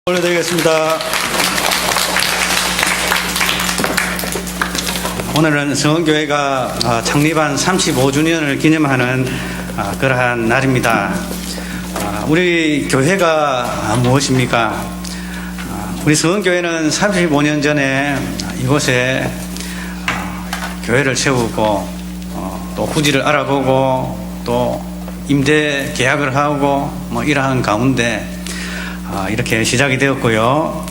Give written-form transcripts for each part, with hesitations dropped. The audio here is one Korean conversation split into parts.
올려드리겠습니다. 오늘은 성원교회가 창립한 35주년을 기념하는 그러한 날입니다. 우리 교회가 무엇입니까? 우리 성원교회는 35년 전에 이곳에 교회를 세우고 또 후지를 알아보고 또 임대 계약을 하고 이러한 가운데 이렇게 시작이 되었고요.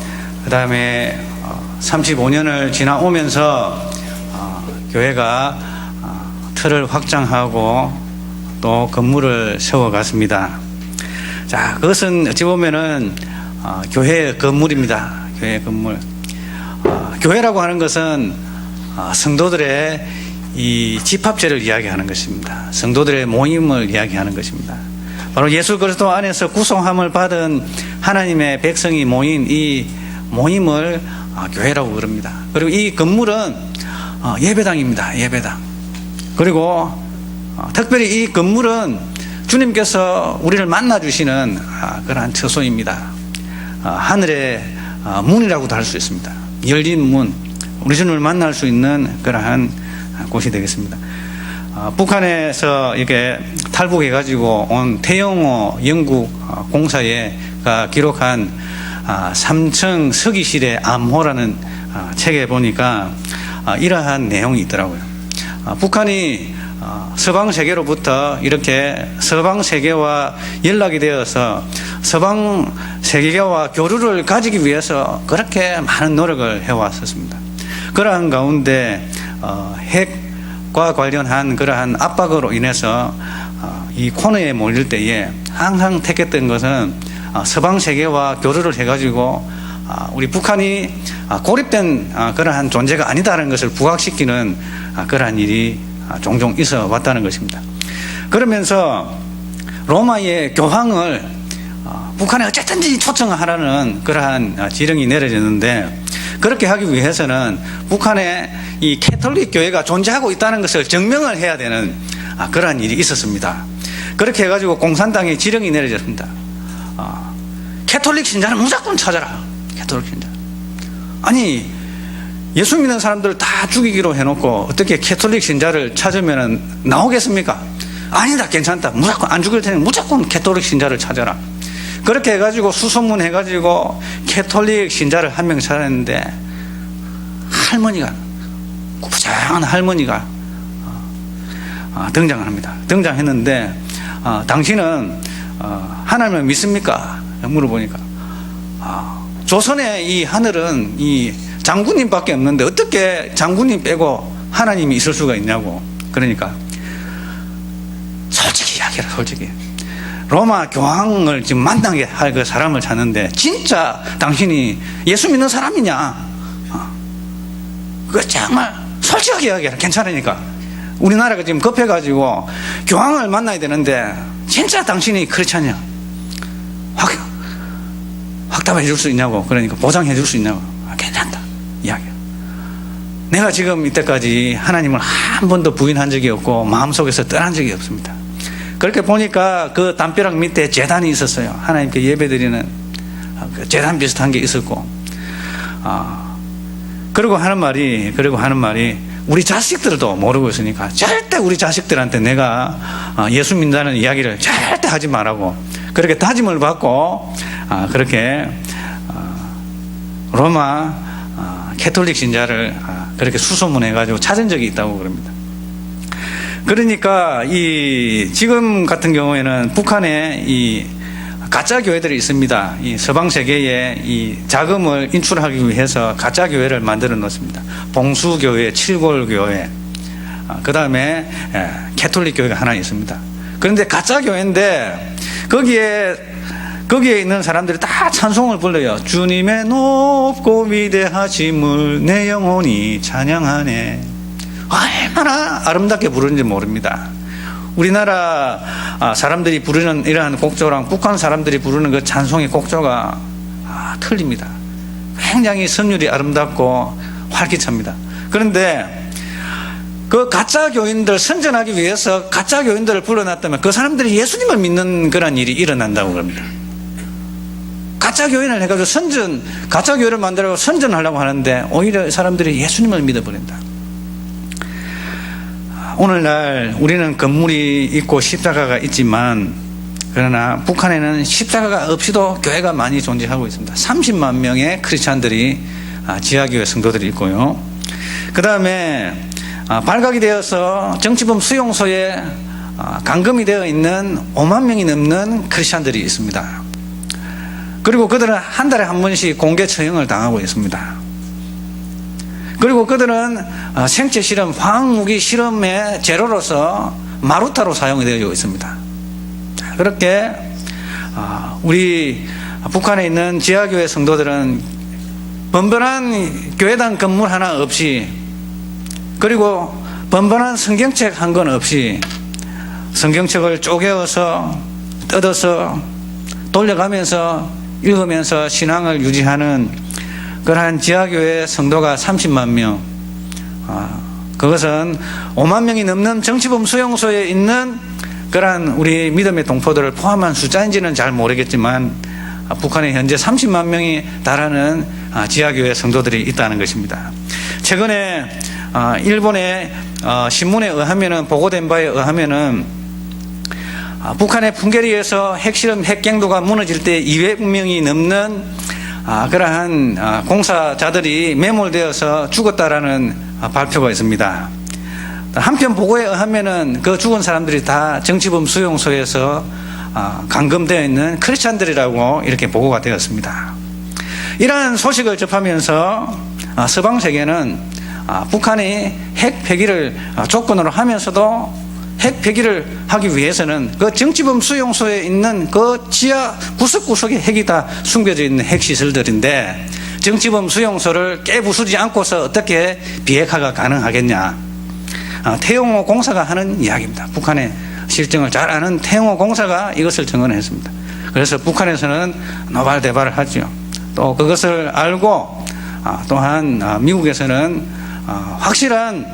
그 다음에 35년을 지나오면서 교회가 틀을 확장하고 또 건물을 세워갔습니다. 자, 그것은 어찌 보면은 교회의 건물입니다. 교회의 건물. 교회라고 하는 것은 성도들의 이 집합제를 이야기하는 것입니다. 성도들의 모임을 이야기하는 것입니다. 바로 예수 그리스도 안에서 구속함을 받은 하나님의 백성이 모인 이 모임을 교회라고 부릅니다. 그리고 이 건물은 예배당입니다. 예배당. 그리고 특별히 이 건물은 주님께서 우리를 만나주시는 그러한 처소입니다. 하늘의 문이라고도 할 수 있습니다. 열린 문, 우리 주님을 만날 수 있는 그러한 곳이 되겠습니다. 북한에서 이렇게 탈북해가지고 온 태영호 영국 공사회가 기록한 3층 서기실의 암호라는 책에 보니까 이러한 내용이 있더라고요. 북한이 서방 세계로부터 이렇게 서방 세계와 연락이 되어서 서방 세계와 교류를 가지기 위해서 그렇게 많은 노력을 해왔었습니다. 그러한 가운데 핵과 관련한 그러한 압박으로 인해서 이 코너에 몰릴 때에 항상 택했던 것은 서방 세계와 교류를 해가지고 우리 북한이 고립된 그러한 존재가 아니다라는 것을 부각시키는 그러한 일이 종종 있어 왔다는 것입니다. 그러면서 로마의 교황을 북한에 어쨌든지 초청하라는 그러한 지령이 내려졌는데, 그렇게 하기 위해서는 북한에 이 캐톨릭 교회가 존재하고 있다는 것을 증명을 해야 되는 그러한 일이 있었습니다. 그렇게 해가지고 공산당의 지령이 내려졌습니다. 캐톨릭 신자는 무조건 찾아라. 캐톨릭 신자. 아니, 예수 믿는 사람들 다 죽이기로 해놓고 어떻게 캐톨릭 신자를 찾으면 나오겠습니까? 아니다, 괜찮다. 무조건 안 죽일 테니 무조건 캐톨릭 신자를 찾아라. 그렇게 해가지고 수소문 해가지고 캐톨릭 신자를 한 명 찾았는데, 할머니가, 구부장한 할머니가 등장을 합니다. 등장했는데, 당신은 하나님을 믿습니까? 물어보니까, 조선의 이 하늘은 이 장군님밖에 없는데 어떻게 장군님 빼고 하나님이 있을 수가 있냐고. 그러니까 솔직히 이야기해라. 솔직히 로마 교황을 지금 만나게 할 그 사람을 찾는데 진짜 당신이 예수 믿는 사람이냐? 그거 정말 솔직하게 이야기해라. 괜찮으니까. 우리나라가 지금 급해가지고 교황을 만나야 되는데 진짜 당신이 그렇지 않냐? 확답해 줄 수 있냐고. 그러니까 보장해 줄 수 있냐고. 괜찮다. 이야기야. 내가 지금 이때까지 하나님을 한 번도 부인한 적이 없고 마음속에서 떠난 적이 없습니다. 그렇게 보니까 그 담벼락 밑에 제단이 있었어요. 하나님께 예배드리는 그 제단 비슷한 게 있었고, 그리고 하는 말이 우리 자식들도 모르고 있으니까 절대 우리 자식들한테 내가 예수 믿는다는 이야기를 절대 하지 말라고 그렇게 다짐을 받고 그렇게 로마 캐톨릭 신자를 그렇게 수소문해가지고 찾은 적이 있다고 그럽니다. 그러니까 이 지금 같은 경우에는 북한에 이 가짜 교회들이 있습니다. 이 서방 세계에 이 자금을 인출하기 위해서 가짜 교회를 만들어 놓습니다. 봉수교회, 칠골교회, 그 다음에 캐톨릭 교회가 하나 있습니다. 그런데 가짜 교회인데 거기에 있는 사람들이 다 찬송을 불러요. 주님의 높고 위대하심을 내 영혼이 찬양하네. 얼마나 아름답게 부르는지 모릅니다. 우리나라 사람들이 부르는 이러한 곡조랑 북한 사람들이 부르는 그 찬송의 곡조가 틀립니다. 굉장히 선율이 아름답고 활기찹니다. 그런데 그 가짜 교인들 선전하기 위해서 가짜 교인들을 불러놨다면 그 사람들이 예수님을 믿는 그런 일이 일어난다고 그럽니다. 가짜 교인을 해가지고 가짜 교회를 만들어 선전하려고 하는데 오히려 사람들이 예수님을 믿어버린다. 오늘날 우리는 건물이 있고 십자가가 있지만, 그러나 북한에는 십자가가 없이도 교회가 많이 존재하고 있습니다. 30만 명의 크리스찬들이 지하교회 성도들이 있고요. 그 다음에 발각이 되어서 정치범 수용소에 감금이 되어 있는 5만 명이 넘는 크리스찬들이 있습니다. 그리고 그들은 한 달에 한 번씩 공개 처형을 당하고 있습니다. 그리고 그들은 생체 실험, 화학무기 실험의 재료로서 마루타로 사용이 되어 있습니다. 그렇게 우리 북한에 있는 지하교회 성도들은 번번한 교회당 건물 하나 없이, 그리고 번번한 성경책 한 권 없이 성경책을 쪼개어서 뜯어서 돌려가면서 읽으면서 신앙을 유지하는 그러한 지하교회 성도가 30만 명, 그것은 5만 명이 넘는 정치범 수용소에 있는 그러한 우리 믿음의 동포들을 포함한 숫자인지는 잘 모르겠지만 북한에 현재 30만 명이 달하는 지하교회 성도들이 있다는 것입니다. 최근에 일본의 신문에 의하면은, 보고된 바에 의하면은 북한의 풍계리에서 핵실험 핵갱도가 무너질 때 200명이 넘는 그러한 공사자들이 매몰되어서 죽었다라는 발표가 있습니다. 한편 보고에 의하면은 그 죽은 사람들이 다 정치범 수용소에서 감금되어 있는 크리스찬들이라고 이렇게 보고가 되었습니다. 이러한 소식을 접하면서 서방 세계는 북한이 핵 폐기를 조건으로 하면서도 핵 폐기를 하기 위해서는 그 정치범 수용소에 있는 그 지하 구석구석에 핵이 다 숨겨져 있는 핵시설들인데, 정치범 수용소를 깨부수지 않고서 어떻게 비핵화가 가능하겠냐. 태용호 공사가 하는 이야기입니다. 북한의 실정을 잘 아는 태용호 공사가 이것을 증언했습니다. 그래서 북한에서는 노발대발을 하죠. 또 그것을 알고 또한 미국에서는 확실한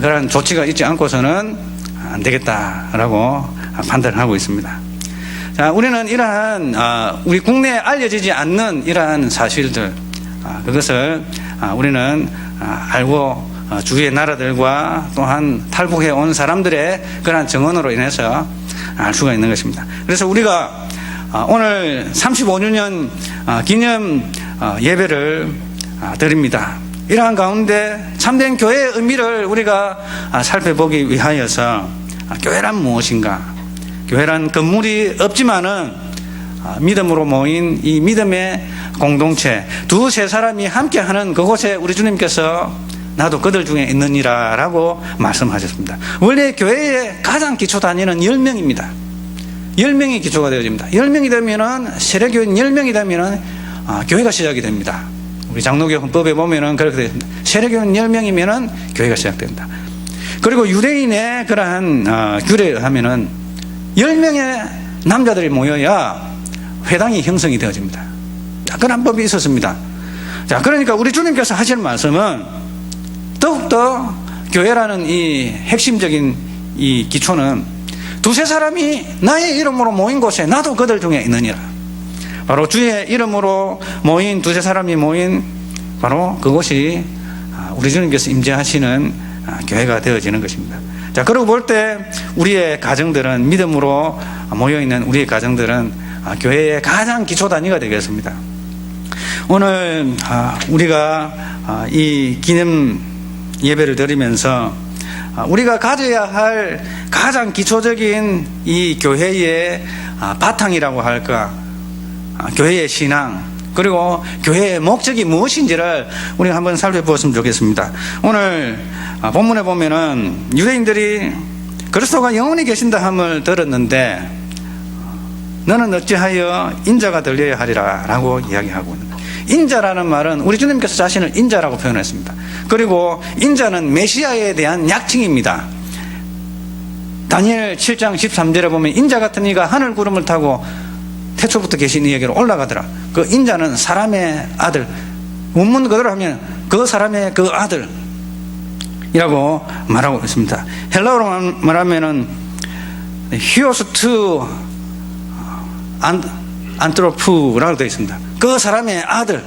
그런 조치가 있지 않고서는 안 되겠다라고 판단하고 있습니다. 자, 우리는 이러한 우리 국내에 알려지지 않는 이러한 사실들, 그것을 우리는 알고 주위의 나라들과 또한 탈북해 온 사람들의 그러한 증언으로 인해서 알 수가 있는 것입니다. 그래서 우리가 오늘 35주년 기념 예배를 드립니다. 이러한 가운데 참된 교회의 의미를 우리가 살펴보기 위하여서 교회란 무엇인가? 교회란 건물이 없지만은 믿음으로 모인 이 믿음의 공동체, 두세 사람이 함께하는 그곳에 우리 주님께서 나도 그들 중에 있느니라 라고 말씀하셨습니다. 원래 교회의 가장 기초 단위는 10명입니다. 10명이 기초가 되어집니다. 10명이 되면은, 세례교인 10명이 되면은 교회가 시작이 됩니다. 우리 장로교 헌법에 보면은 그렇게 되어 있습니다. 세례교인 10명이면은 교회가 시작된다. 그리고 유대인의 그러한 규례에 의하면은 10명의 남자들이 모여야 회당이 형성이 되어집니다. 그런 법이 있었습니다. 자, 그러니까 우리 주님께서 하시는 말씀은 더욱더 교회라는 이 핵심적인 이 기초는 두세 사람이 나의 이름으로 모인 곳에 나도 그들 중에 있느니라. 바로 주의 이름으로 모인 두세 사람이 모인 바로 그곳이 우리 주님께서 임재하시는 교회가 되어지는 것입니다. 자, 그러고 볼 때 우리의 가정들은, 믿음으로 모여있는 우리의 가정들은 교회의 가장 기초 단위가 되겠습니다. 오늘 우리가 이 기념 예배를 드리면서 우리가 가져야 할 가장 기초적인 이 교회의 바탕이라고 할까, 교회의 신앙, 그리고 교회의 목적이 무엇인지를 우리가 한번 살펴보았으면 좋겠습니다. 오늘 본문에 보면은 유대인들이 그리스도가 영원히 계신다 함을 들었는데 너는 어찌하여 인자가 들려야 하리라 라고 이야기하고 있는 거예요. 인자라는 말은 우리 주님께서 자신을 인자라고 표현했습니다. 그리고 인자는 메시아에 대한 약칭입니다. 다니엘 7장 13절에 보면 인자 같은 이가 하늘 구름을 타고 태초부터 계신 이에게로 올라가더라. 그 인자는 사람의 아들, 원문 그대로 하면 그 사람의 그 아들이라고 말하고 있습니다. 헬라어로 말하면은 히오스 투 안트로프라고 되어 있습니다. 그 사람의 아들.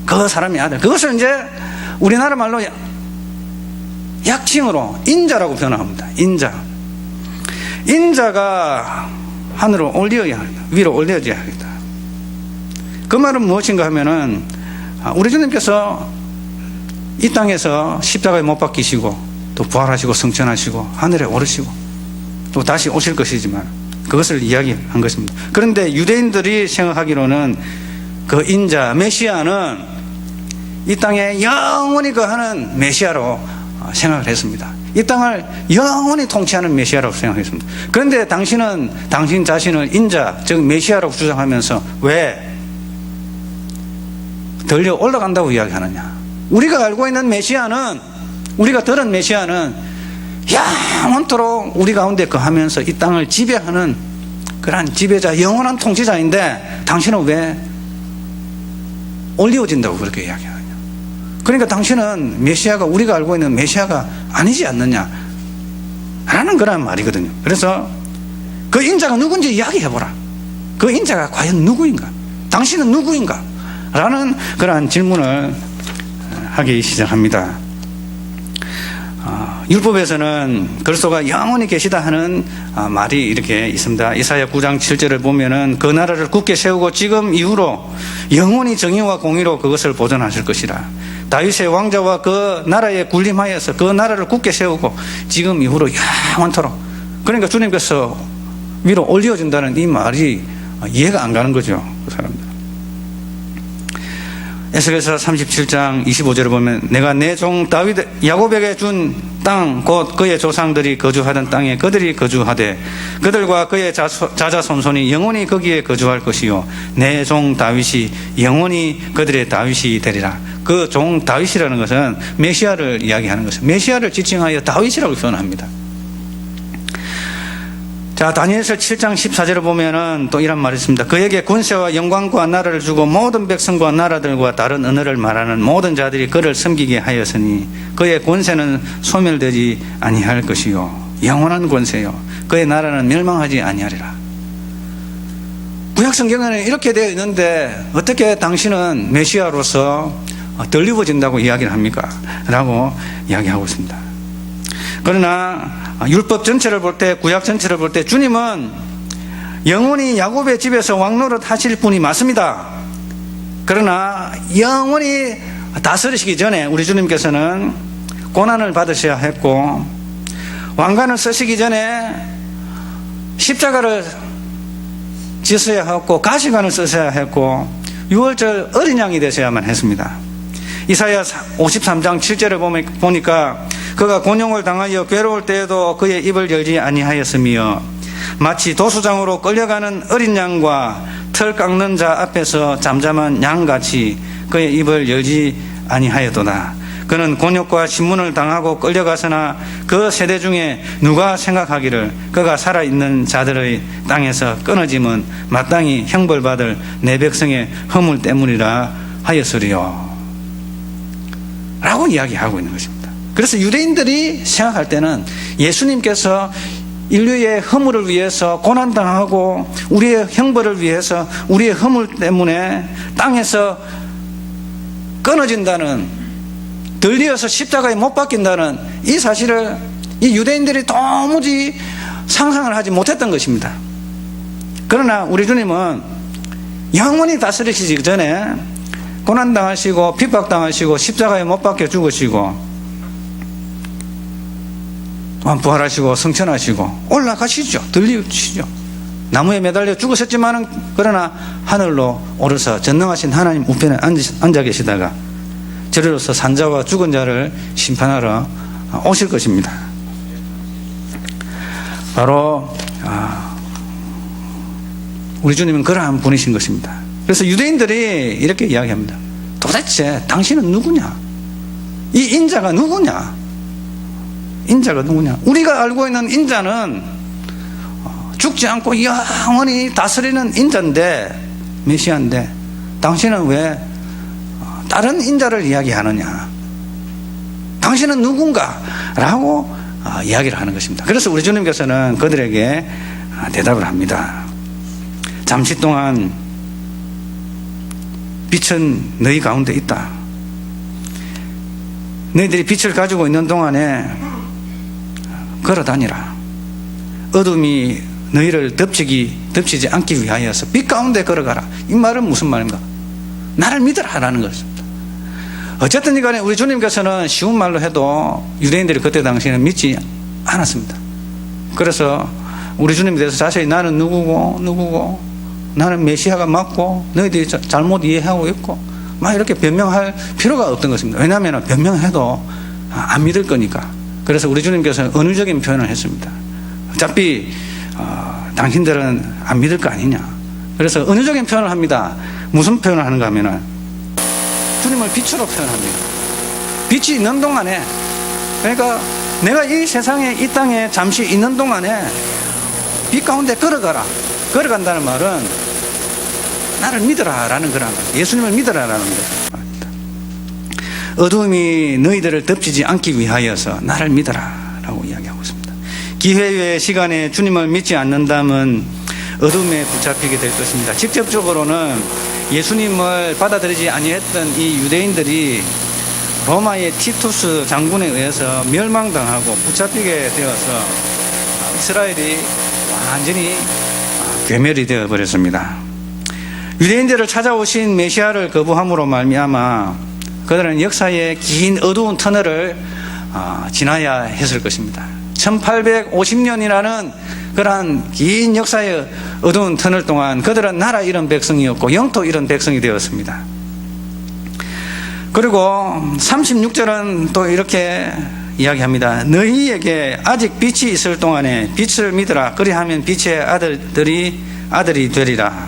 그것을 이제 우리나라 말로 약칭으로 인자라고 표현합니다. 인자가 하늘로 올려야 합니다. 위로 올려져야 합니다. 그 말은 무엇인가 하면은 우리 주님께서 이 땅에서 십자가에 못 박히시고 또 부활하시고 승천하시고 하늘에 오르시고 또 다시 오실 것이지만 그것을 이야기한 것입니다. 그런데 유대인들이 생각하기로는 그 인자 메시아는 이 땅에 영원히 거하는 메시아로 생각을 했습니다. 이 땅을 영원히 통치하는 메시아라고 생각했습니다. 그런데 당신은 당신 자신을 인자 즉 메시아라고 주장하면서 왜 들려 올라간다고 이야기하느냐. 우리가 알고 있는 메시아는, 우리가 들은 메시아는 영원토록 우리 가운데 거하면서 이 땅을 지배하는 그러한 지배자, 영원한 통치자인데 당신은 왜 올려진다고 그렇게 이야기하느냐. 그러니까 당신은 메시아가, 우리가 알고 있는 메시아가 아니지 않느냐 라는 그런 말이거든요. 그래서 그 인자가 누군지 이야기해보라. 그 인자가 과연 누구인가? 당신은 누구인가? 라는 그러한 질문을 하기 시작합니다. 율법에서는 그리스도가 영원히 계시다 하는 말이 이렇게 있습니다. 이사야 9장 7절을 보면은 그 나라를 굳게 세우고 지금 이후로 영원히 정의와 공의로 그것을 보존하실 것이라. 다윗의 왕자와 그 나라에 군림하여서 그 나라를 굳게 세우고 지금 이후로 영원토록. 그러니까 주님께서 위로 올려준다는 이 말이 이해가 안 가는 거죠. 그 사람들. 에스겔서 37장 25절을 보면 내가 내 종 다윗 야곱에게 준 땅 곧 그의 조상들이 거주하던 땅에 그들이 거주하되 그들과 그의 자자손손이 영원히 거기에 거주할 것이요 내 종 다윗이 영원히 그들의 다윗이 되리라. 그 종 다윗이라는 것은 메시아를 이야기하는 것은 메시아를 지칭하여 다윗이라고 표현합니다. 자, 다니엘서 7장 14절을 보면은 또 이런 말이 있습니다. 그에게 권세와 영광과 나라를 주고 모든 백성과 나라들과 다른 언어를 말하는 모든 자들이 그를 섬기게 하였으니 그의 권세는 소멸되지 아니할 것이요 영원한 권세요 그의 나라는 멸망하지 아니하리라. 구약 성경에는 이렇게 되어 있는데 어떻게 당신은 메시아로서 덜리워진다고 이야기를 합니까? 라고 이야기하고 있습니다. 그러나 율법 전체를 볼 때, 구약 전체를 볼 때 주님은 영원히 야곱의 집에서 왕노릇 하실 분이 맞습니다. 그러나 영원히 다스리시기 전에 우리 주님께서는 고난을 받으셔야 했고 왕관을 쓰시기 전에 십자가를 지으셔야 했고 가시관을 쓰셔야 했고 유월절 어린 양이 되셔야만 했습니다. 이사야 53장 7절을 보니까 그가 곤용을 당하여 괴로울 때에도 그의 입을 열지 아니하였으며 마치 도수장으로 끌려가는 어린 양과 털 깎는 자 앞에서 잠잠한 양같이 그의 입을 열지 아니하였도다. 그는 곤욕과 신문을 당하고 끌려가서나 그 세대 중에 누가 생각하기를 그가 살아있는 자들의 땅에서 끊어짐은 마땅히 형벌받을 내 백성의 허물 때문이라 하였으리요 라고 이야기하고 있는 것입니다. 그래서 유대인들이 생각할 때는 예수님께서 인류의 허물을 위해서 고난당하고 우리의 형벌을 위해서 우리의 허물 때문에 땅에서 끊어진다는, 들리어서 십자가에 못 박힌다는 이 사실을 이 유대인들이 도무지 상상을 하지 못했던 것입니다. 그러나 우리 주님은 영원히 다스리시기 전에 고난당하시고 핍박당하시고 십자가에 못 박혀 죽으시고 부활하시고 성천하시고 올라가시죠. 들리시죠. 나무에 매달려 죽으셨지만은 그러나 하늘로 오르사 전능하신 하나님 우편에 앉아 계시다가 저리로서 산자와 죽은 자를 심판하러 오실 것입니다. 바로 우리 주님은 그러한 분이신 것입니다. 그래서 유대인들이 이렇게 이야기합니다. 도대체 당신은 누구냐? 이 인자가 누구냐? 인자가 누구냐? 우리가 알고 있는 인자는 죽지 않고 영원히 다스리는 인자인데, 메시아인데 당신은 왜 다른 인자를 이야기하느냐? 당신은 누군가? 라고 이야기를 하는 것입니다. 그래서 우리 주님께서는 그들에게 대답을 합니다. 잠시 동안 빛은 너희 가운데 있다. 너희들이 빛을 가지고 있는 동안에 걸어 다니라. 어둠이 너희를 덮치지 않기 위하여서 빛 가운데 걸어가라. 이 말은 무슨 말인가? 나를 믿으라 라는 것입니다. 어쨌든 간에 우리 주님께서는 쉬운 말로 해도 유대인들이 그때 당시에는 믿지 않았습니다. 그래서 우리 주님에 대해서 자세히 나는 누구고 나는 메시아가 맞고 너희들이 잘못 이해하고 있고 막 이렇게 변명할 필요가 없던 것입니다. 왜냐하면 변명해도 안 믿을 거니까. 그래서 우리 주님께서는 은유적인 표현을 했습니다. 어차피 당신들은 안 믿을 거 아니냐. 그래서 은유적인 표현을 합니다. 무슨 표현을 하는가 하면은 주님을 빛으로 표현합니다. 빛이 있는 동안에, 그러니까 내가 이 세상에 이 땅에 잠시 있는 동안에 빛 가운데 걸어간다는 말은 나를 믿어라 라는 거란 말이에요. 예수님을 믿어라 라는 겁니다. 어둠이 너희들을 덮치지 않기 위하여서 나를 믿어라 라고 이야기하고 있습니다. 기회의 시간에 주님을 믿지 않는다면 어둠에 붙잡히게 될 것입니다. 직접적으로는 예수님을 받아들이지 아니했던 이 유대인들이 로마의 티투스 장군에 의해서 멸망당하고 붙잡히게 되어서 이스라엘이 완전히 괴멸이 되어버렸습니다. 유대인들을 찾아오신 메시아를 거부함으로 말미암아 그들은 역사의 긴 어두운 터널을 지나야 했을 것입니다. 1850년이라는 그러한 긴 역사의 어두운 터널 동안 그들은 나라 잃은 백성이었고 영토 잃은 백성이 되었습니다. 그리고 36절은 또 이렇게 이야기합니다. 너희에게 아직 빛이 있을 동안에 빛을 믿으라. 그리하면 빛의 아들이 되리라.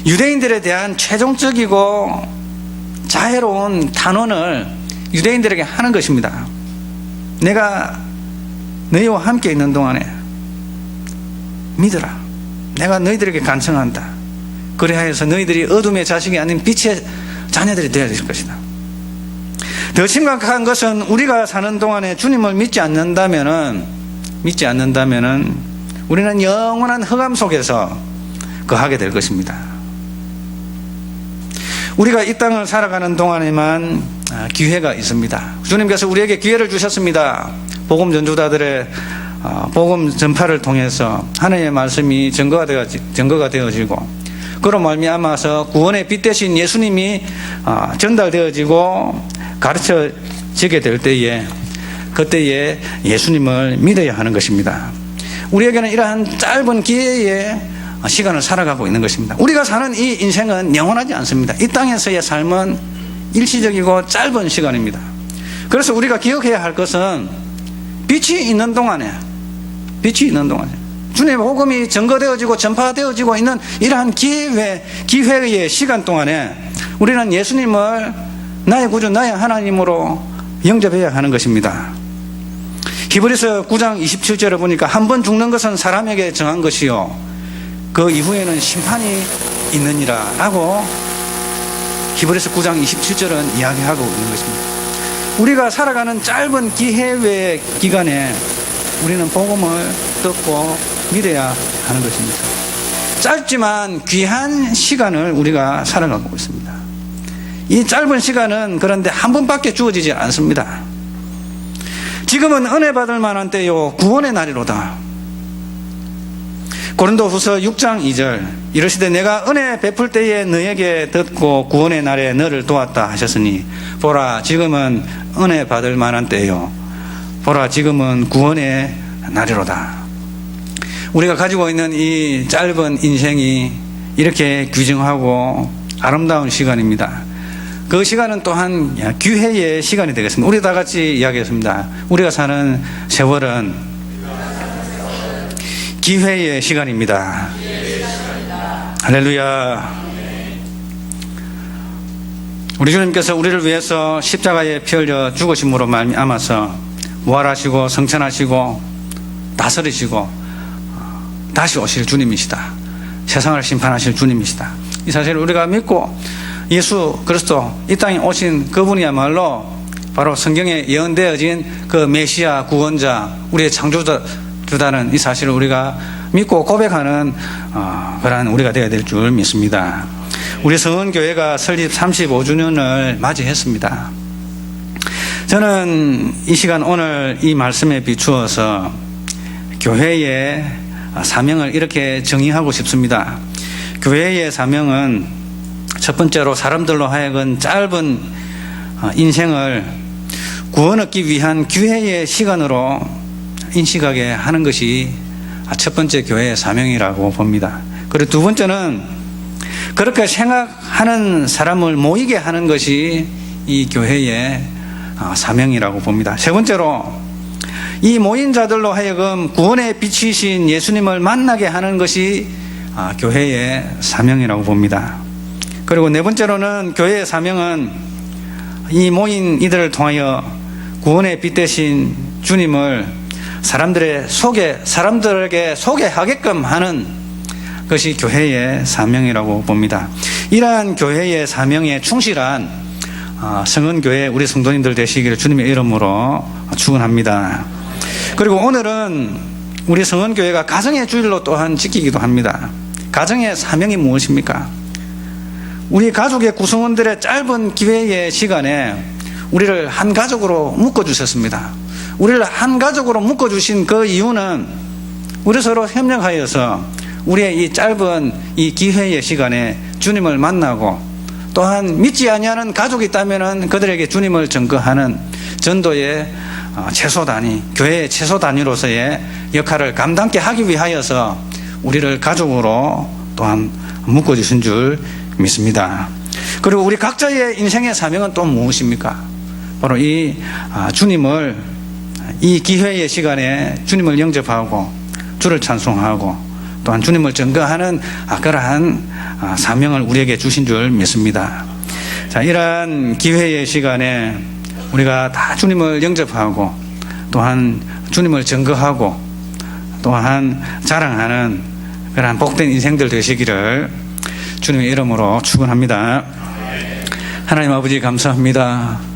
유대인들에 대한 최종적이고 자애로운 단언을 유대인들에게 하는 것입니다. 내가 너희와 함께 있는 동안에 믿어라. 내가 너희들에게 간청한다. 그래야해서 너희들이 어둠의 자식이 아닌 빛의 자녀들이 되어야 될 것이다. 더 심각한 것은 우리가 사는 동안에 주님을 믿지 않는다면은 우리는 영원한 흑암 속에서 거하게 될 것입니다. 우리가 이 땅을 살아가는 동안에만 기회가 있습니다. 주님께서 우리에게 기회를 주셨습니다. 복음 전도자들의 복음 전파를 통해서 하나님의 말씀이 증거가 되어지고 그로 말미암아서 구원의 빛 대신 예수님이 전달되어지고 가르쳐지게 될 때에 그때에 예수님을 믿어야 하는 것입니다. 우리에게는 이러한 짧은 기회의 시간을 살아가고 있는 것입니다. 우리가 사는 이 인생은 영원하지 않습니다. 이 땅에서의 삶은 일시적이고 짧은 시간입니다. 그래서 우리가 기억해야 할 것은 빛이 있는 동안에 주님의 복음이 증거되어지고 전파되어지고 있는 이러한 기회의 시간 동안에 우리는 예수님을 나의 구주 나의 하나님으로 영접해야 하는 것입니다. 히브리서 9장 27절에 보니까 한 번 죽는 것은 사람에게 정한 것이요 그 이후에는 심판이 있느니라 라고 히브리서 9장 27절은 이야기하고 있는 것입니다. 우리가 살아가는 짧은 기회의 기간에 우리는 복음을 듣고 믿어야 하는 것입니다. 짧지만 귀한 시간을 우리가 살아가고 있습니다. 이 짧은 시간은 그런데 한 번밖에 주어지지 않습니다. 지금은 은혜 받을 만한 때요 구원의 날이로다. 고린도후서 6장 2절 이르시되 내가 은혜 베풀 때에 너에게 듣고 구원의 날에 너를 도왔다 하셨으니 보라 지금은 은혜 받을 만한 때요 보라 지금은 구원의 날이로다. 우리가 가지고 있는 이 짧은 인생이 이렇게 귀중하고 아름다운 시간입니다. 그 시간은 또한 기회의 시간이 되겠습니다. 우리 다 같이 이야기했습니다. 우리가 사는 세월은 기회의 시간입니다. 할렐루야. 우리 주님께서 우리를 위해서 십자가에 피 흘려 죽으심으로 말미암아서 부활하시고 성천하시고 다스리시고 다시 오실 주님이시다. 세상을 심판하실 주님이시다. 이 사실을 우리가 믿고 예수 그리스도 이 땅에 오신 그분이야말로 바로 성경에 예언되어진 그 메시아 구원자 우리의 창조주다는 이 사실을 우리가 믿고 고백하는 그러한 우리가 되어야 될 줄 믿습니다. 우리 성은교회가 설립 35주년을 맞이했습니다. 저는 이 시간 오늘 이 말씀에 비추어서 교회의 사명을 이렇게 정의하고 싶습니다. 교회의 사명은 첫 번째로 사람들로 하여금 짧은 인생을 구원 얻기 위한 기회의 시간으로 인식하게 하는 것이 첫 번째 교회의 사명이라고 봅니다. 그리고 두 번째는 그렇게 생각하는 사람을 모이게 하는 것이 이 교회의 사명이라고 봅니다. 세 번째로 이 모인 자들로 하여금 구원의 빛이신 예수님을 만나게 하는 것이 교회의 사명이라고 봅니다. 그리고 네 번째로는 교회의 사명은 이 모인 이들을 통하여 구원의 빛 되신 주님을 사람들에게 소개하게끔 하는 것이 교회의 사명이라고 봅니다. 이러한 교회의 사명에 충실한 성은교회 우리 성도님들 되시기를 주님의 이름으로 축원합니다. 그리고 오늘은 우리 성은교회가 가정의 주일로 또한 지키기도 합니다. 가정의 사명이 무엇입니까? 우리 가족의 구성원들의 짧은 기회의 시간에 우리를 한 가족으로 묶어주셨습니다. 우리를 한 가족으로 묶어주신 그 이유는 우리 서로 협력하여서 우리의 이 짧은 이 기회의 시간에 주님을 만나고 또한 믿지 아니하는 가족이 있다면 그들에게 주님을 증거하는 전도의 최소 단위, 교회의 최소 단위로서의 역할을 감당케 하기 위하여서 우리를 가족으로 또한 묶어주신 줄 믿습니다. 그리고 우리 각자의 인생의 사명은 또 무엇입니까? 바로 이 주님을 이 기회의 시간에 주님을 영접하고 주를 찬송하고 또한 주님을 증거하는 그러한 사명을 우리에게 주신 줄 믿습니다. 자, 이러한 기회의 시간에 우리가 다 주님을 영접하고 또한 주님을 증거하고 또한 자랑하는 그러한 복된 인생들 되시기를 주님의 이름으로 축원합니다. 하나님 아버지 감사합니다.